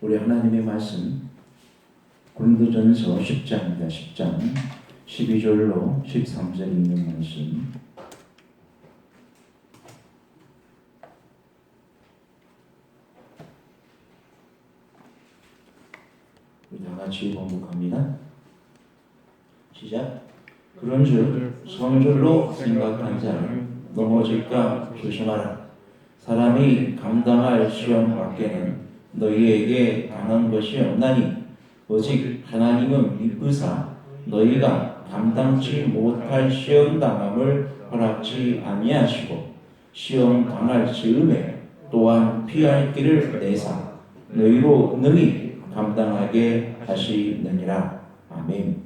우리 하나님의 말씀 고린도전서 10장입니다. 10장 12절로 13절에 있는 말씀. 우리 다 같이 번복합니다. 시작. 그런즉 성줄로 생각한 자는 넘어질까 조심하라. 사람이 감당할 시험 밖에는 너희에게 당한 것이 없나니 오직 하나님은 믿으사 너희가 감당치 못할 시험 당함을 허락지 아니하시고 시험 당할 즈음에 또한 피할 길을 내사 너희로 능히 감당하게 하시느니라. 아멘.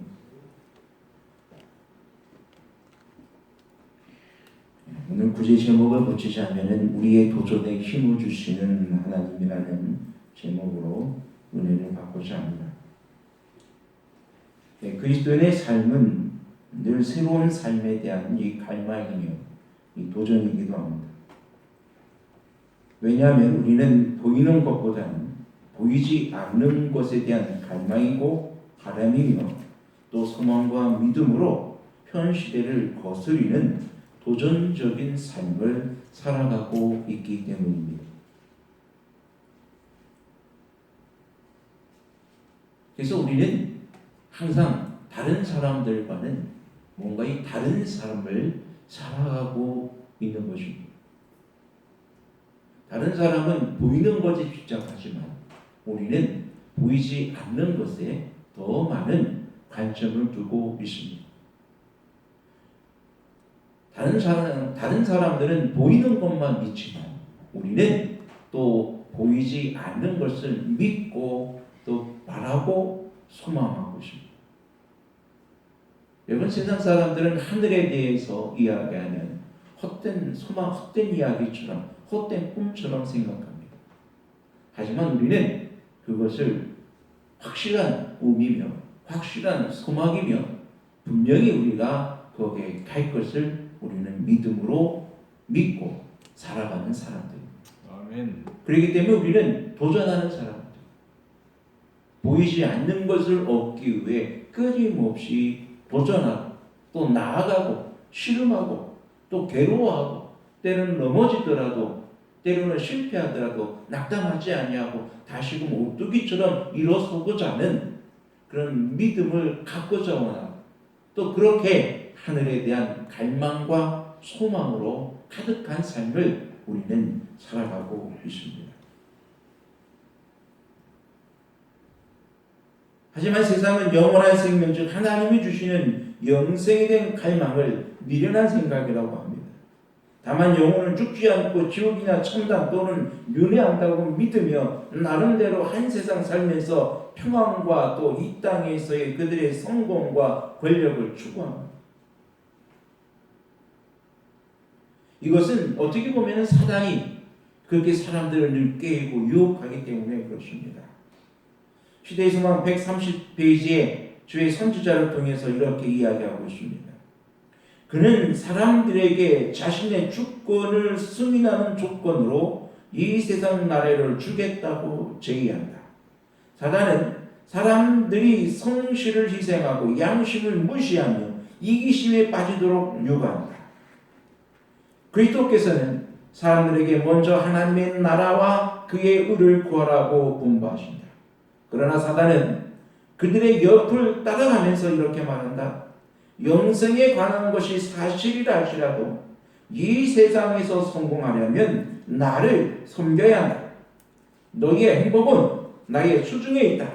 오늘 구제 제목을 붙이자면은 우리의 도전에 힘을 주시는 하나님이라는 제목으로 은혜를 받고자 합니다. 그리스도인의 삶은 늘 새로운 삶에 대한 이 갈망이며 이 도전이기도 합니다. 왜냐하면 우리는 보이는 것보다는 보이지 않는 것에 대한 갈망이고 바람이며 또 소망과 믿음으로 현 시대를 거스리는 도전적인 삶을 살아가고 있기 때문입니다. 그래서 우리는 항상 다른 사람들과는 뭔가 이 다른 삶을 살아가고 있는 것입니다. 다른 사람은 보이는 것에 집착하지만 우리는 보이지 않는 것에 더 많은 관점을 두고 있습니다. 다른 사람들은 보이는 것만 믿지만 우리는 또 보이지 않는 것을 믿고 또 바라고 소망하고 있습니다. 여러분, 세상 사람들은 하늘에 대해서 이야기하는 헛된 소망, 헛된 이야기처럼 헛된 꿈처럼 생각합니다. 하지만 우리는 그것을 확실한 꿈이며 확실한 소망이며 분명히 우리가 거기에 갈 것을 우리는 믿음으로 믿고 살아가는 사람들입니다. 아멘. 그렇기 때문에 우리는 도전하는 사람들, 보이지 않는 것을 얻기 위해 끊임없이 도전하고 또 나아가고 씨름하고 또 괴로워하고 때로는 넘어지더라도 때로는 실패하더라도 낙담하지 아니하고 다시금 오뚜기처럼 일어서고자 하는 그런 믿음을 갖고자 원하고 또 그렇게 하늘에 대한 갈망과 소망으로 가득한 삶을 우리는 살아가고 있습니다. 하지만 세상은 영원한 생명 즉 하나님이 주시는 영생에 대한 갈망을 미련한 생각이라고 합니다. 다만 영혼은 죽지 않고 지옥이나 천당 또는 윤회한다고 믿으며 나름대로 한 세상 살면서 평안과 또 이 땅에서의 그들의 성공과 권력을 추구합니다. 이것은 어떻게 보면 사단이 그렇게 사람들을 늘 깨고 유혹하기 때문에 그렇습니다. 시대의 소망 130페이지에 주의 선지자를 통해서 이렇게 이야기하고 있습니다. 그는 사람들에게 자신의 주권을 승인하는 조건으로 이 세상 나라를 주겠다고 제의한다. 사단은 사람들이 성실을 희생하고 양심을 무시하며 이기심에 빠지도록 유혹한다. 그리스도께서는 사람들에게 먼저 하나님의 나라와 그의 의를 구하라고 분부하신다. 그러나 사단은 그들의 옆을 따라가면서 이렇게 말한다. 영생에 관한 것이 사실이라 할지라도 이 세상에서 성공하려면 나를 섬겨야 한다. 너희의 행복은 나의 수중에 있다.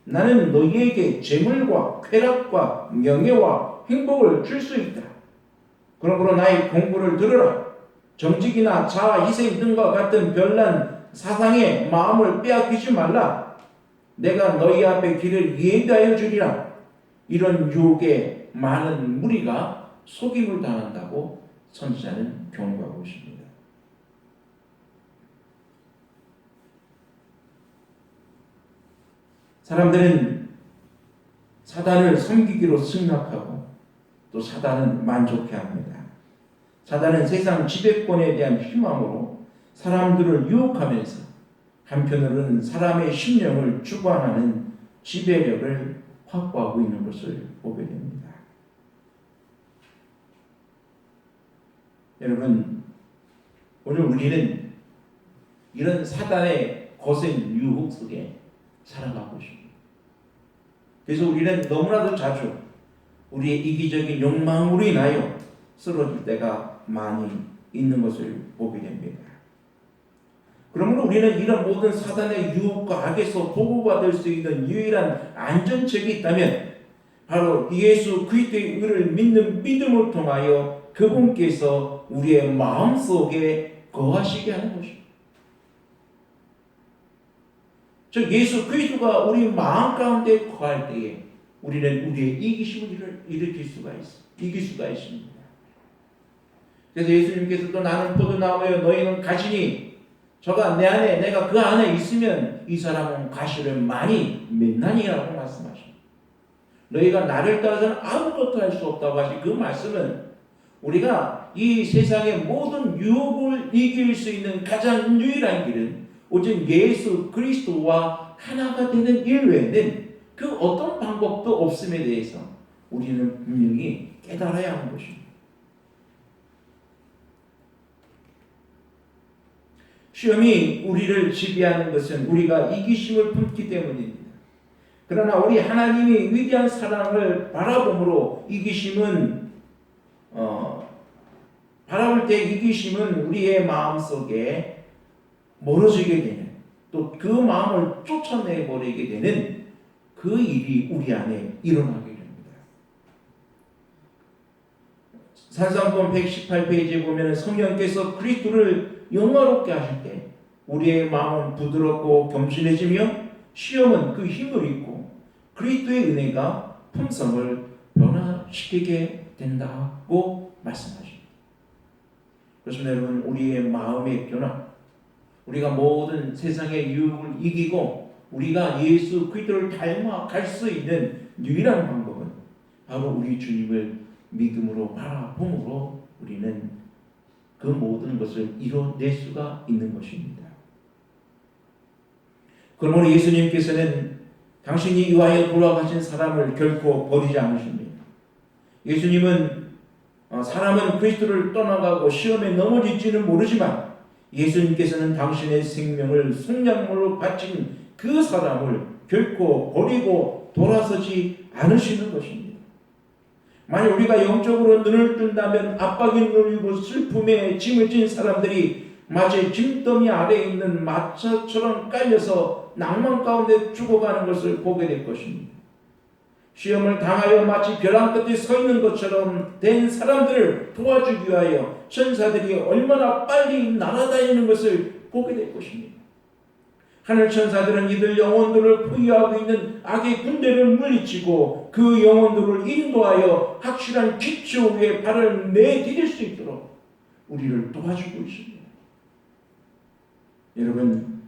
나는 너희에게 재물과 쾌락과 명예와 행복을 줄 수 있다. 그러므로 나의 공부를 들으라. 정직이나 자아 희생 등과 같은 별난 사상의 마음을 빼앗기지 말라. 내가 너희 앞에 길을 예비하여 주리라. 이런 유혹에 많은 무리가 속임을 당한다고 선지자는 경고하고 있습니다. 사람들은 사단을 섬기기로 생각하고 또 사단은 만족해합니다. 사단은 세상 지배권에 대한 희망으로 사람들을 유혹하면서 한편으로는 사람의 심령을 주관하는 지배력을 확보하고 있는 것을 보게 됩니다. 여러분, 오늘 우리는 이런 사단의 거센 유혹 속에 살아가고 있습니다. 그래서 우리는 너무나도 자주 우리의 이기적인 욕망으로 인하여 쓰러질 때가 많이 있는 것을 보게 됩니다. 그러므로 우리는 이런 모든 사단의 유혹과 악에서 보호받을 수 있는 유일한 안전책이 있다면 바로 예수 그리스도의 의를 믿는 믿음을 통하여 그분께서 우리의 마음속에 거하시게 하는 것입니다. 즉 예수 그리스도가 우리 마음 가운데 거할 때에 우리는 우리의 이기심을 일으킬 수가 있습니다. 이길 수가 있습니다. 그래서 예수님께서도 나는 포도나무여 너희는 가시니 저가 내 안에 내가 그 안에 있으면 이 사람은 가시를 많이 맺나니라고 말씀하십니다. 너희가 나를 따라서는 아무것도 할 수 없다고 하신 그 말씀은 우리가 이 세상의 모든 유혹을 이길 수 있는 가장 유일한 길은 오직 예수 그리스도와 하나가 되는 일 외에는 그 어떤 방법도 없음에 대해서 우리는 분명히 깨달아야 하는 것입니다. 시험이 우리를 지배하는 것은 우리가 이기심을 품기 때문입니다. 그러나 우리 하나님이 위대한 사랑을 바라봄으로 이기심은 바라볼 때 이기심은 우리의 마음속에 멀어지게 되는 또 그 마음을 쫓아내버리게 되는 그 일이 우리 안에 일어나게 됩니다. 산상본 118페이지에 보면 성령께서 그리스도를 영화롭게 하실 때 우리의 마음은 부드럽고 겸손해지며 시험은 그 힘을 잃고 그리스도의 은혜가 품성을 변화시키게 된다고 말씀하십니다. 그래서 여러분 우리의 마음의 변화, 우리가 모든 세상의 유혹을 이기고 우리가 예수 그리스도를 닮아갈 수 있는 유일한 방법은 바로 우리 주님을 믿음으로 바라봄으로 우리는 그 모든 것을 이뤄낼 수가 있는 것입니다. 그러므로 예수님께서는 당신이 이와여 돌아가신 사람을 결코 버리지 않으십니다. 예수님은 사람은 그리스도를 떠나가고 시험에 넘어질지는 모르지만 예수님께서는 당신의 생명을 속량물로 바친 그 사람을 결코 버리고 돌아서지 않으시는 것입니다. 만약 우리가 영적으로 눈을 뜬다면 압박이 눌리고 슬픔에 짐을 진 사람들이 마치 짐더미 아래에 있는 마차처럼 깔려서 낭만 가운데 죽어가는 것을 보게 될 것입니다. 시험을 당하여 마치 벼랑 끝에 서 있는 것처럼 된 사람들을 도와주기 위하여 천사들이 얼마나 빨리 날아다니는 것을 보게 될 것입니다. 하늘 천사들은 이들 영혼들을 포위하고 있는 악의 군대를 물리치고 그 영혼들을 인도하여 확실한 기초 위에 발을 내디딜 수 있도록 우리를 도와주고 있습니다. 여러분,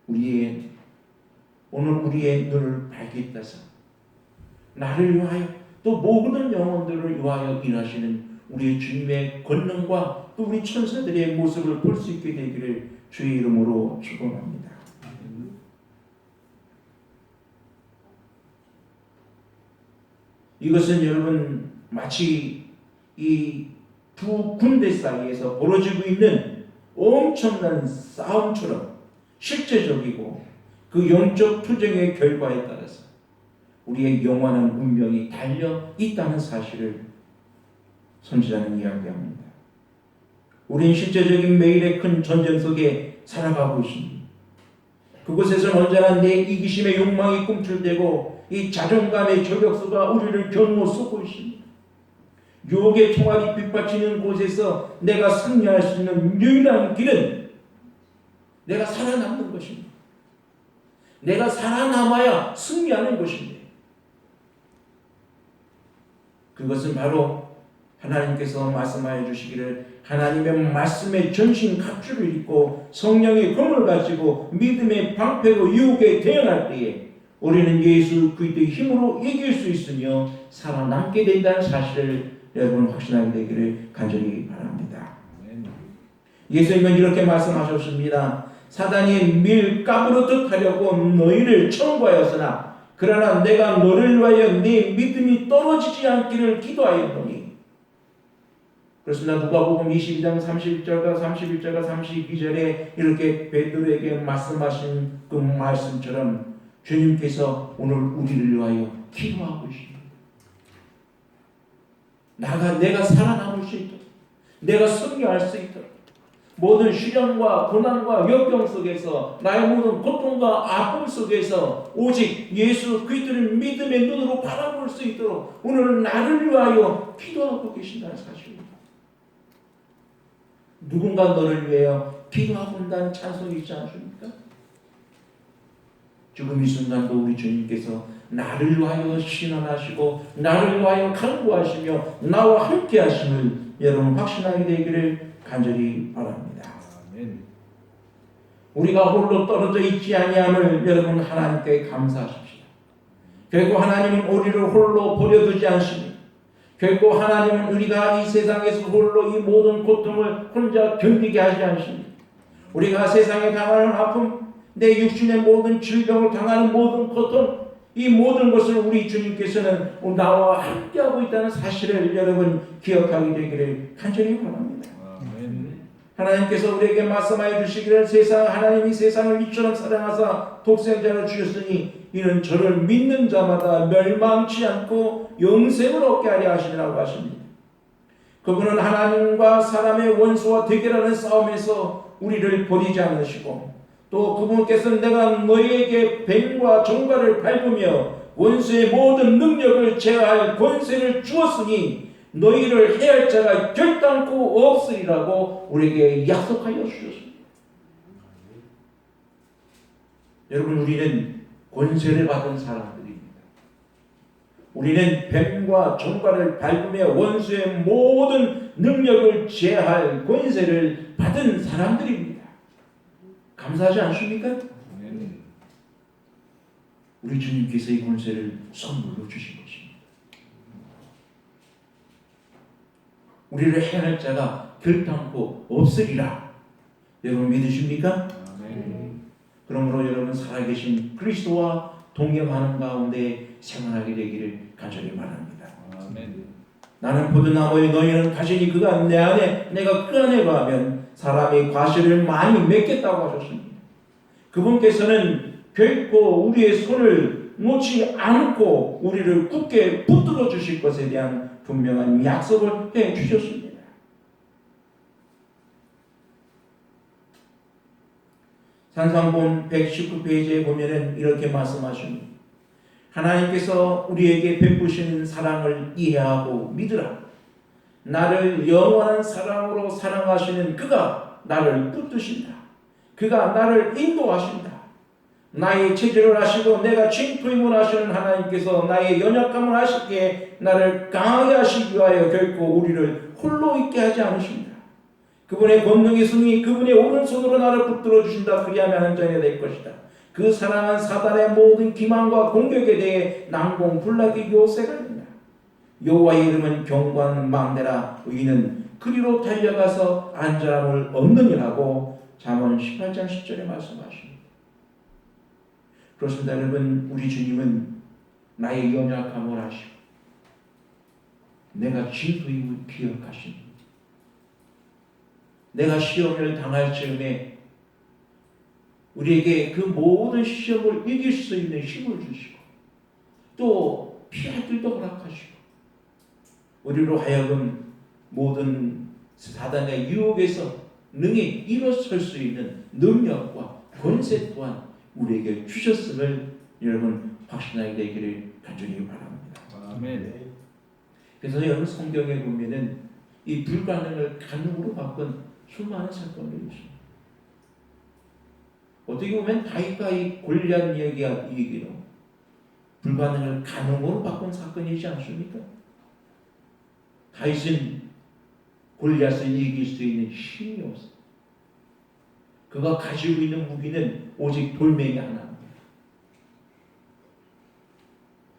오늘 우리의 눈을 밝게 떠서 나를 위하여 또 모든 영혼들을 위하여 일하시는 우리 주님의 권능과 또 우리 천사들의 모습을 볼 수 있게 되기를 주의 이름으로 축원합니다. 이것은 여러분 마치 이 두 군대 사이에서 벌어지고 있는 엄청난 싸움처럼 실제적이고 그 영적 투쟁의 결과에 따라서 우리의 영원한 운명이 달려 있다는 사실을 선지자는 이야기합니다. 우린 실제적인 매일의 큰 전쟁 속에 살아가고 있습니다. 그곳에서는 언제나 내 이기심의 욕망이 꿈틀대고 이 자존감의 저격수가 우리를 견고 쏘고 있습니다. 유혹의 총알이 빗받치는 곳에서 내가 승리할 수 있는 유일한 길은 내가 살아남는 것입니다. 내가 살아남아야 승리하는 것입니다. 그것은 바로 하나님께서 말씀하여 주시기를 하나님의 말씀에 전신 갑주를 입고 성령의 검을 가지고 믿음의 방패로 유혹에 대응할 때에 우리는 예수 그리스도의 힘으로 이길 수 있으며 살아남게 된다는 사실을 여러분 확신하게 되기를 간절히 바랍니다. 예수님은 이렇게 말씀하셨습니다. 사단이 밀가부르듯 하려고 너희를 청구하였으나 그러나 내가 너를 위하여 네 믿음이 떨어지지 않기를 기도하였노니. 그렇습니다. 누가복음 22장 31절과 31절과 32절에 이렇게 베드로에게 말씀하신 그 말씀처럼 주님께서 오늘 우리를 위하여 기도하고 계십니다. 내가 살아남을 수 있도록, 내가 승리할 수 있도록, 모든 시련과 고난과 역경 속에서, 나의 모든 고통과 아픔 속에서 오직 예수 그리스도를 믿음의 눈으로 바라볼 수 있도록 오늘 나를 위하여 기도하고 계신다는 사실입니다. 누군가 너를 위하여 기도하고 있다는 찬송이 있지 않습니까? 지금 이 순간도 우리 주님께서 나를 위하여 신원하시고 나를 위하여 간구하시며 나와 함께 하심을 여러분 확신하게 되기를 간절히 바랍니다. 아멘. 우리가 홀로 떨어져 있지 아니함을 여러분 하나님께 감사하십시오. 결코 하나님은 우리를 홀로 버려두지 않습니다. 결코 하나님은 우리가 이 세상에서 홀로 이 모든 고통을 혼자 견디게 하지 않습니다. 우리가 세상에 당하는 아픔, 내 육신의 모든 질병을 당하는 모든 고통, 이 모든 것을 우리 주님께서는 나와 함께하고 있다는 사실을 여러분 기억하게 되기를 간절히 바랍니다. 하나님께서 우리에게 말씀하여 주시기를 하나님이 세상을 이처럼 사랑하사 독생자를 주셨으니 이는 저를 믿는 자마다 멸망치 않고 영생을 얻게 하려 하시리라고 하십니다. 그분은 하나님과 사람의 원수와 대결하는 싸움에서 우리를 버리지 않으시고 또 그분께서는 내가 너희에게 뱀과 정갈을 밟으며 원수의 모든 능력을 제어할 권세를 주었으니 너희를 해할 자가 결단코 없으리라고 우리에게 약속하여 주셨습니다. 여러분, 우리는 권세를 받은 사람들입니다. 우리는 뱀과 정갈을 밟으며 원수의 모든 능력을 제어할 권세를 받은 사람들입니다. 감사하지 않습니까? 우리 주님께서 이 권세를 선물로 주신 것입니다. 우리를 해할 자가 결단코 없으리라. 여러분 믿으십니까? 그러므로 여러분 살아계신 그리스도와 동행하는 가운데 생활하게 되기를 간절히 바랍니다. 나는 포도나무에 너희는 가시니 그가 내 안에 내가 그 안에 거하면 사람이 과실을 많이 맺겠다고 하셨습니다. 그분께서는 결코 우리의 손을 놓지 않고 우리를 굳게 붙들어 주실 것에 대한 분명한 약속을 해 주셨습니다. 산상본 119페이지에 보면은 이렇게 말씀하십니다. 하나님께서 우리에게 베푸시는 사랑을 이해하고 믿으라. 나를 영원한 사랑으로 사랑하시는 그가 나를 붙드신다. 그가 나를 인도하신다. 나의 체질을 아시고 내가 징표임을 아시는 하나님께서 나의 연약함을 아시기에 나를 강하게 하시기 위하여 결코 우리를 홀로 있게 하지 않으십니다. 그분의 권능의 승이 그분의 오른손으로 나를 붙들어 주신다. 그리하면 안전이 될 것이다. 그 사랑은 사단의 모든 기만과 공격에 대해 난공불락의 요새가 있다. 여호와의 이름은 경관망대라. 의인은 그리로 달려가서 안전함을 얻느니라고 잠언 18장 10절에 말씀하십니다. 그렇습니다. 여러분, 우리 주님은 나의 연약함을 아시고 내가 진토임을 기억하십니다. 내가 시험을 당할 즈음에 우리에게 그 모든 시험을 이길 수 있는 힘을 주시고 또 피할 길도 허락하시고 우리로 하여금 모든 사단의 유혹에서 능히 일어설 수 있는 능력과 권세 또한 우리에게 주셨음을 여러분 확신하게 되기를 간절히 바랍니다. 아멘. 그래서 여러분 성경에 보면은 이 불가능을 가능으로 바꾼 수많은 사건들이 있습니다. 어떻게 보면 다윗과 이 골리앗 얘기로 불가능을 가능으로 바꾼 사건이지 않습니까? 다윗은 골리앗을 이길 수 있는 힘이 없어. 그가 가지고 있는 무기는 오직 돌멩이 하나입니다.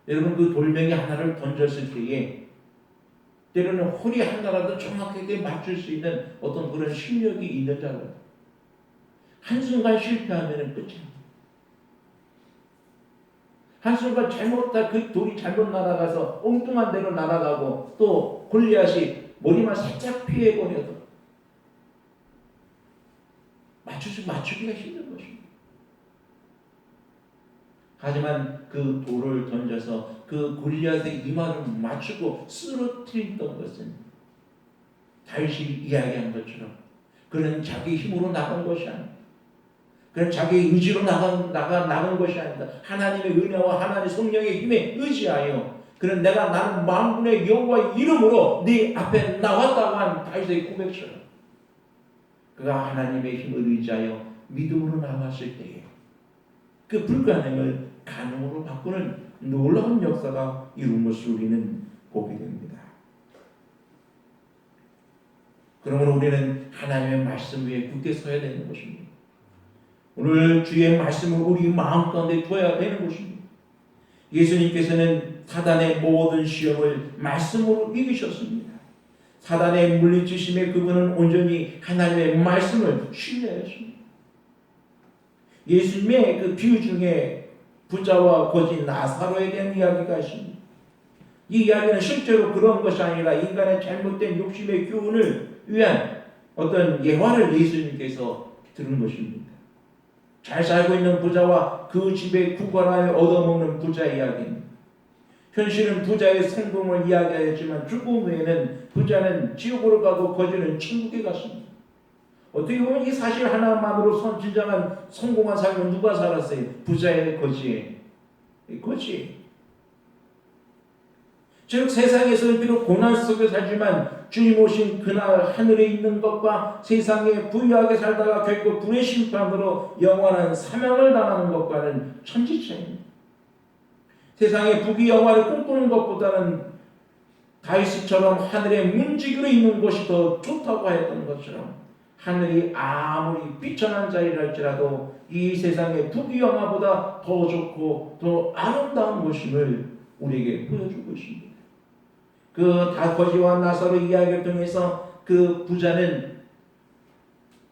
여러분, 그 돌멩이 하나를 던졌을 때에 때로는 허리 하나라도 정확하게 맞출 수 있는 어떤 그런 실력이 있는 자들. 한순간 실패하면 끝이야. 한순간 잘못다 그 돌이 잘못 날아가서 엉뚱한 데로 날아가고 또 골리앗이 머리만 살짝 피해버려도 맞추기가 힘든 것입니다. 하지만 그 돌을 던져서 그 골리앗의 이마를 맞추고 쓰러뜨렸던 것은 다윗이 이야기한 것처럼 그는 자기 힘으로 나간 것이 아닙니다. 그는 자기 의지로 나간 것이 아니다. 하나님의 은혜와 하나님의 성령의 힘에 의지하여 그는 나는 만군의 여호와의 이름으로 네 앞에 나왔다고 한 다윗의 고백처럼 그가 하나님의 힘을 의지하여 믿음으로 나왔을 때에 그 불가능을 가능으로 바꾸는 놀라운 역사가 이룬 것을 우리는 보게 됩니다. 그러므로 우리는 하나님의 말씀 위에 굳게 서야 되는 것입니다. 오늘 주의 말씀을 우리 마음 가운데 둬야 되는 것입니다. 예수님께서는 사단의 모든 시험을 말씀으로 이기셨습니다. 사단의 물리치심에 그분은 온전히 하나님의 말씀을 신뢰했습니다. 예수님의 그 비유 중에 부자와 거지 나사로에 대한 이야기가 있습니다. 이 이야기는 실제로 그런 것이 아니라 인간의 잘못된 욕심의 교훈을 위한 어떤 예화를 예수님께서 들은 것입니다. 잘 살고 있는 부자와 그 집에 구걸하여 얻어먹는 부자 이야기입니다. 현실은 부자의 성공을 이야기하였지만 죽음 후에는 부자는 지옥으로 가고 거지는 천국에 갔습니다. 어떻게 보면 이 사실 하나만으로 진정한 성공한 삶을 누가 살았어요? 부자의 거지에. 거지. 즉 세상에서는 비록 고난 속에 살지만 주님 오신 그날 하늘에 있는 것과 세상에 부유하게 살다가 결국 불의 심판으로 영원한 사망을 당하는 것과는 천지차이입니다. 세상에 부귀 영화를 꿈꾸는 것보다는 다윗처럼 하늘에 문지기로 있는 것이 더 좋다고 하였던 것처럼 하늘이 아무리 비천한 자리랄지라도 이 세상의 부귀 영화보다 더 좋고 더 아름다운 것임을 우리에게 보여주고 있습니다. 그 거지와 나사로 이야기를 통해서 그 부자는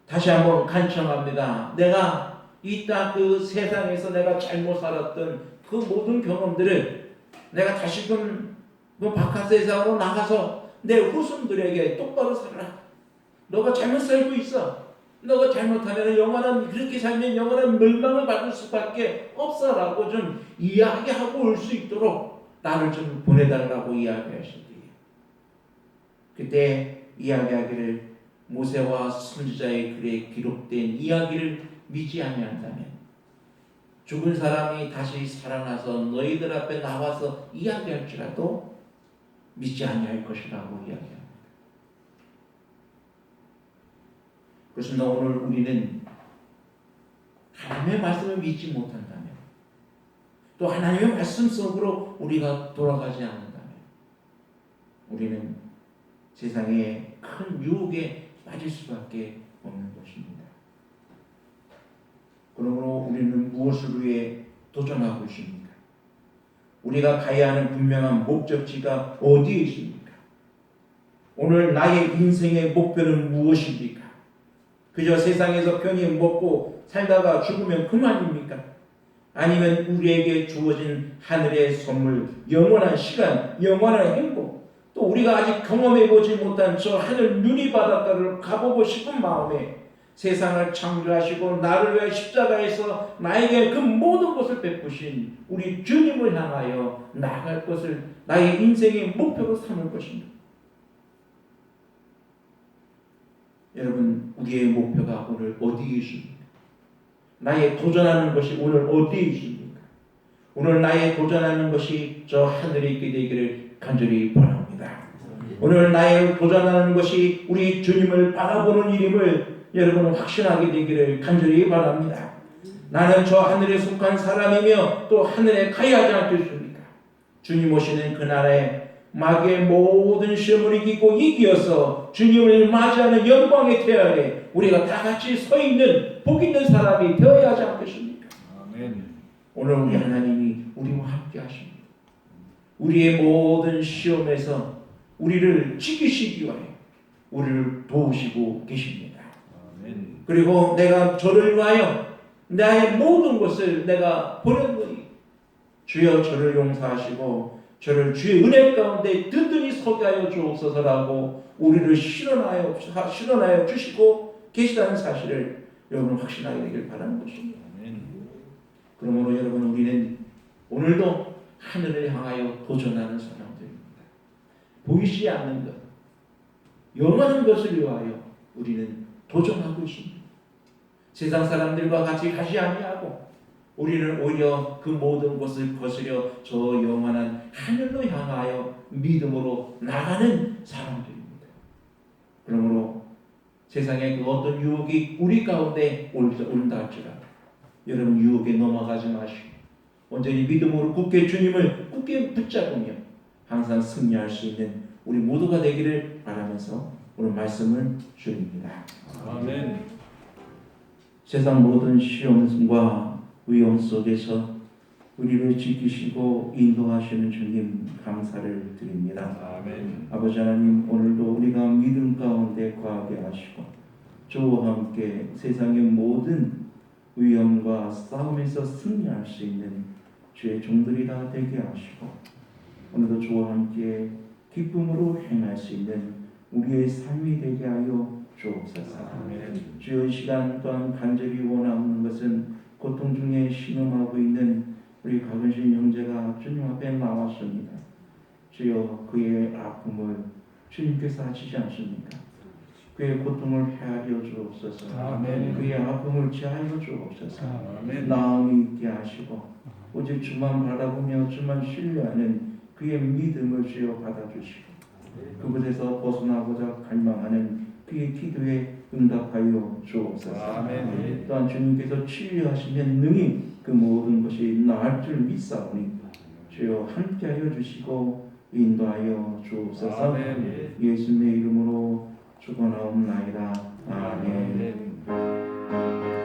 다시 한번 간청합니다. 내가 이따 그 세상에서 내가 잘못 살았던 그 모든 경험들을 내가 다시금 그 바깥 세상으로 나가서 내 후손들에게 똑바로 살아라. 너가 잘못 살고 있어. 너가 잘못하면 그렇게 살면 영원한 멸망을 받을 수밖에 없어라고 좀 이야기하고 올 수 있도록 나를 좀 보내달라고 이야기하셨대요. 그때 이야기하기를 모세와 선지자의 글에 기록된 이야기를 믿지 아니한다면 죽은 사람이 다시 살아나서 너희들 앞에 나와서 이야기할지라도 믿지 아니할 것이라고 이야기합니다. 그렇습니다. 오늘 우리는 하나님의 말씀을 믿지 못한다면 또 하나님의 말씀 속으로 우리가 돌아가지 않는다면 우리는 세상의 큰 유혹에 빠질 수밖에 없는 것입니다. 그러므로 우리는 무엇을 위해 도전하고 있습니까? 우리가 가야 하는 분명한 목적지가 어디에 있습니까? 오늘 나의 인생의 목표는 무엇입니까? 그저 세상에서 편히 먹고 살다가 죽으면 그만입니까? 아니면 우리에게 주어진 하늘의 선물, 영원한 시간, 영원한 행복, 또 우리가 아직 경험해보지 못한 저 하늘 누리 바닷가를 가보고 싶은 마음에 세상을 창조하시고 나를 위해 십자가에서 나에게 그 모든 것을 베푸신 우리 주님을 향하여 나아갈 것을 나의 인생의 목표로 삼을 것입니다. 여러분, 우리의 목표가 오늘 어디에 있습니까? 나의 도전하는 것이 오늘 어디에 있습니까? 오늘 나의 도전하는 것이 저 하늘에 있게 되기를 간절히 바랍니다. 오늘 나의 도전하는 것이 우리 주님을 바라보는 일임을 여러분 확신하게 되기를 간절히 바랍니다. 나는 저 하늘에 속한 사람이며 또 하늘에 가야 하지 않겠습니까? 주님 오시는 그 날에 마귀의 모든 시험을 이기고 이기어서 주님을 맞이하는 영광의 태양에 우리가 다 같이 서 있는 복 있는 사람이 되어야 하지 않겠습니까? 아멘. 오늘 우리 하나님이 우리와 함께 하십니다. 우리의 모든 시험에서 우리를 지키시기 위하여 우리를 도우시고 계십니다. 아멘. 그리고 내가 저를 위하여 나의 모든 것을 내가 버렸노니 주여 저를 용서하시고 저를 주의 은혜 가운데 든든히 서게 하여 주옵소서라고 우리를 실현하여 주시고 계시다는 사실을 여러분 확신하게 되길 바라는 것입니다. 그러므로 여러분 우리는 오늘도 하늘을 향하여 도전하는 사람들입니다. 보이지 않는 것, 영원한 것을 위하여 우리는 도전하고 있습니다. 세상 사람들과 같이 가지 아니하고 우리는 오히려 그 모든 것을 거스려 저 영원한 하늘로 향하여 믿음으로 나가는 사람들입니다. 그러므로 세상의 그 어떤 유혹이 우리 가운데 온다 할지라도 여러분 유혹에 넘어가지 마시고 온전히 믿음으로 굳게 주님을 굳게 붙잡으며 항상 승리할 수 있는 우리 모두가 되기를 바라면서 오늘 말씀을 드립니다. 아멘. 세상 모든 시험과 위험 속에서 우리를 지키시고 인도하시는 주님 감사를 드립니다. 아멘. 아버지 하나님 오늘도 우리가 믿음 가운데 거하게 하시고 주와 함께 세상의 모든 위험과 싸움에서 승리할 수 있는 주의 종들이 다 되게 하시고 오늘도 주와 함께 기쁨으로 행할 수 있는 우리의 삶이 되게 하여 주옵소서. 주여 이 시간 또한 간절히 원하는 것은 고통 중에 신음하고 있는 우리 박은신 형제가 주님 앞에 나왔습니다. 주여 그의 아픔을 주님께서 아시지 않습니까? 그의 고통을 헤아려 주옵소서. 아멘. 그의 아픔을 지하여 주옵소서. 아멘. 나음이 있게 하시고 오직 주만 바라보며 주만 신뢰하는 그의 믿음을 주여 받아주시고 그곳에서 벗어나고자 갈망하는 그의 기도에 응답하여 주옵소서. 아멘. 또한 주님께서 치유하시면 능히 그 모든 것이 나을 줄 믿사오니 주여 함께하여 주시고 인도하여 주옵소서. 아멘. 예수님의 이름으로 축원하옵나이다. 아멘. 아멘.